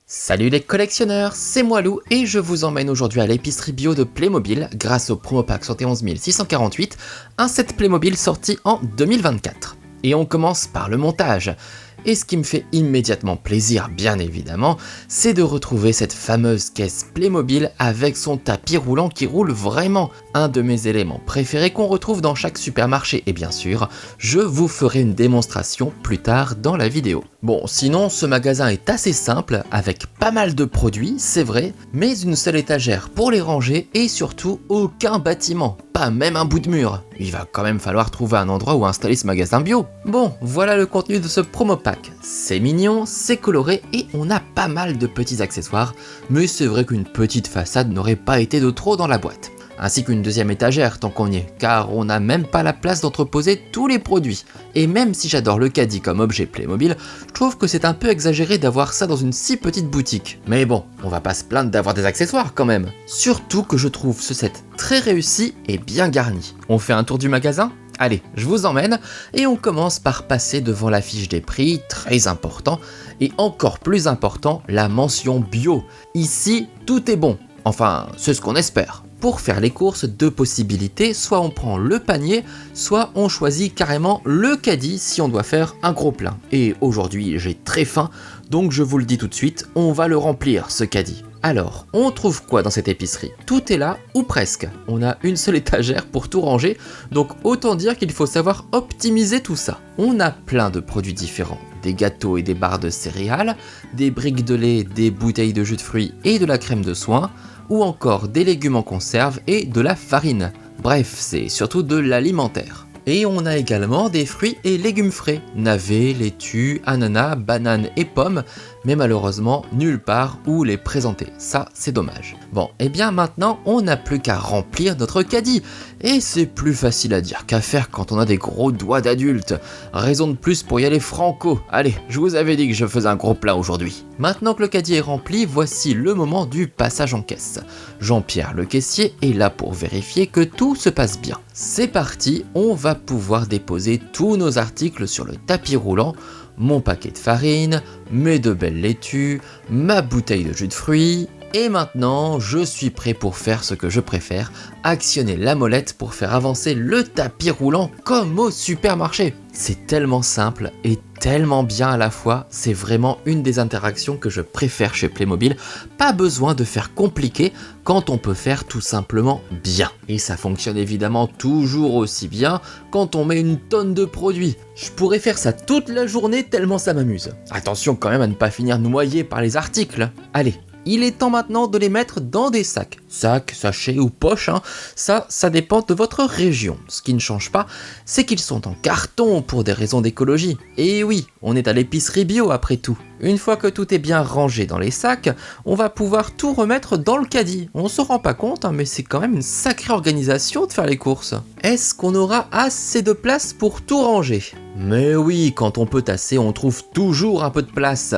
Salut les collectionneurs, c'est moi Lou et je vous emmène aujourd'hui à l'épicerie bio de Playmobil grâce au promo pack 71 648, un set Playmobil sorti en 2024. Et on commence par le montage. Et ce qui me fait immédiatement plaisir, bien évidemment, c'est de retrouver cette fameuse caisse Playmobil avec son tapis roulant qui roule vraiment, un de mes éléments préférés qu'on retrouve dans chaque supermarché. Et bien sûr, je vous ferai une démonstration plus tard dans la vidéo. Bon, sinon, ce magasin est assez simple, avec pas mal de produits, c'est vrai, mais une seule étagère pour les ranger et surtout aucun bâtiment, pas même un bout de mur. Il va quand même falloir trouver un endroit où installer ce magasin bio. Bon, voilà le contenu de ce promo pack. C'est mignon, c'est coloré et on a pas mal de petits accessoires, mais c'est vrai qu'une petite façade n'aurait pas été de trop dans la boîte. Ainsi qu'une deuxième étagère tant qu'on y est, car on n'a même pas la place d'entreposer tous les produits. Et même si j'adore le caddie comme objet Playmobil, je trouve que c'est un peu exagéré d'avoir ça dans une si petite boutique. Mais bon, on va pas se plaindre d'avoir des accessoires quand même. Surtout que je trouve ce set très réussi et bien garni. On fait un tour du magasin ? Allez, je vous emmène et on commence par passer devant la fiche des prix, très important, et encore plus important, la mention bio. Ici, tout est bon. Enfin, c'est ce qu'on espère. Pour faire les courses, deux possibilités, soit on prend le panier, soit on choisit carrément le caddie si on doit faire un gros plein. Et aujourd'hui j'ai très faim, donc je vous le dis tout de suite, on va le remplir ce caddie. Alors, on trouve quoi dans cette épicerie? Tout est là, ou presque. On a une seule étagère pour tout ranger, donc autant dire qu'il faut savoir optimiser tout ça. On a plein de produits différents, des gâteaux et des barres de céréales, des briques de lait, des bouteilles de jus de fruits et de la crème de soin, ou encore des légumes en conserve et de la farine. Bref, c'est surtout de l'alimentaire. Et on a également des fruits et légumes frais, navets, laitues, ananas, bananes et pommes, mais malheureusement nulle part où les présenter, ça c'est dommage. Bon, et bien maintenant on n'a plus qu'à remplir notre caddie, et c'est plus facile à dire qu'à faire quand on a des gros doigts d'adulte. Raison de plus pour y aller franco, allez, je vous avais dit que je faisais un gros plat aujourd'hui. Maintenant que le caddie est rempli, voici le moment du passage en caisse. Jean-Pierre le caissier est là pour vérifier que tout se passe bien. C'est parti, on va pouvoir déposer tous nos articles sur le tapis roulant, mon paquet de farine, mes deux belles laitues, ma bouteille de jus de fruits, et maintenant je suis prêt pour faire ce que je préfère, actionner la molette pour faire avancer le tapis roulant comme au supermarché. C'est tellement simple et tellement bien à la fois, c'est vraiment une des interactions que je préfère chez Playmobil. Pas besoin de faire compliqué quand on peut faire tout simplement bien. Et ça fonctionne évidemment toujours aussi bien quand on met une tonne de produits. Je pourrais faire ça toute la journée tellement ça m'amuse. Attention quand même à ne pas finir noyé par les articles. Allez, il est temps maintenant de les mettre dans des sacs. Sacs, sachets ou poches, ça dépend de votre région. Ce qui ne change pas, c'est qu'ils sont en carton pour des raisons d'écologie. Et oui, on est à l'épicerie bio après tout. Une fois que tout est bien rangé dans les sacs, on va pouvoir tout remettre dans le caddie. On se rend pas compte, mais c'est quand même une sacrée organisation de faire les courses. Est-ce qu'on aura assez de place pour tout ranger? Mais oui, quand on peut tasser, on trouve toujours un peu de place.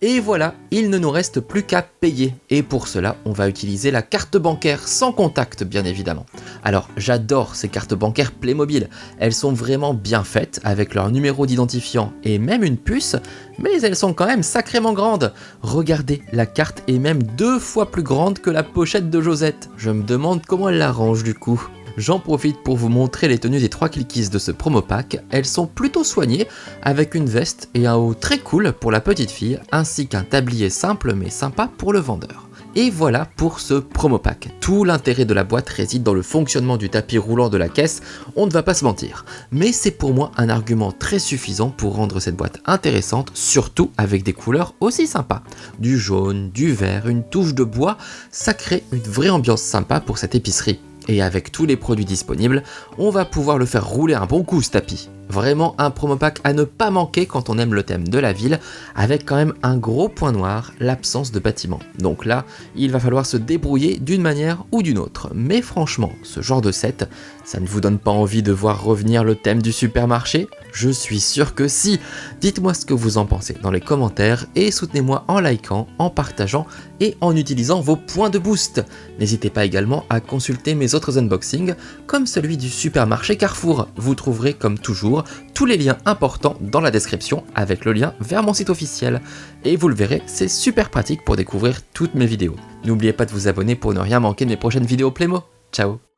Et voilà, il ne nous reste plus qu'à payer. Et pour cela, on va utiliser la carte bancaire sans contact, bien évidemment. Alors, j'adore ces cartes bancaires Playmobil. Elles sont vraiment bien faites, avec leur numéro d'identifiant et même une puce, mais elles sont quand même sacrément grandes. Regardez, la carte est même 2 fois plus grande que la pochette de Josette. Je me demande comment elle la range du coup. J'en profite pour vous montrer les tenues des 3 Clickies de ce promo pack. Elles sont plutôt soignées, avec une veste et un haut très cool pour la petite fille, ainsi qu'un tablier simple mais sympa pour le vendeur. Et voilà pour ce promo pack. Tout l'intérêt de la boîte réside dans le fonctionnement du tapis roulant de la caisse, on ne va pas se mentir. Mais c'est pour moi un argument très suffisant pour rendre cette boîte intéressante, surtout avec des couleurs aussi sympas. Du jaune, du vert, une touche de bois, ça crée une vraie ambiance sympa pour cette épicerie. Et avec tous les produits disponibles, on va pouvoir le faire rouler un bon coup ce tapis. Vraiment un promo pack à ne pas manquer quand on aime le thème de la ville, avec quand même un gros point noir, l'absence de bâtiment. Donc là, il va falloir se débrouiller d'une manière ou d'une autre. Mais franchement, ce genre de set, ça ne vous donne pas envie de voir revenir le thème du supermarché? Je suis sûr que si. Dites-moi ce que vous en pensez dans les commentaires et soutenez-moi en likant, en partageant et en utilisant vos points de boost. N'hésitez pas également à consulter mes autres unboxings, comme celui du supermarché Carrefour. Vous trouverez comme toujours tous les liens importants dans la description avec le lien vers mon site officiel. Et vous le verrez, c'est super pratique pour découvrir toutes mes vidéos. N'oubliez pas de vous abonner pour ne rien manquer de mes prochaines vidéos Playmo. Ciao!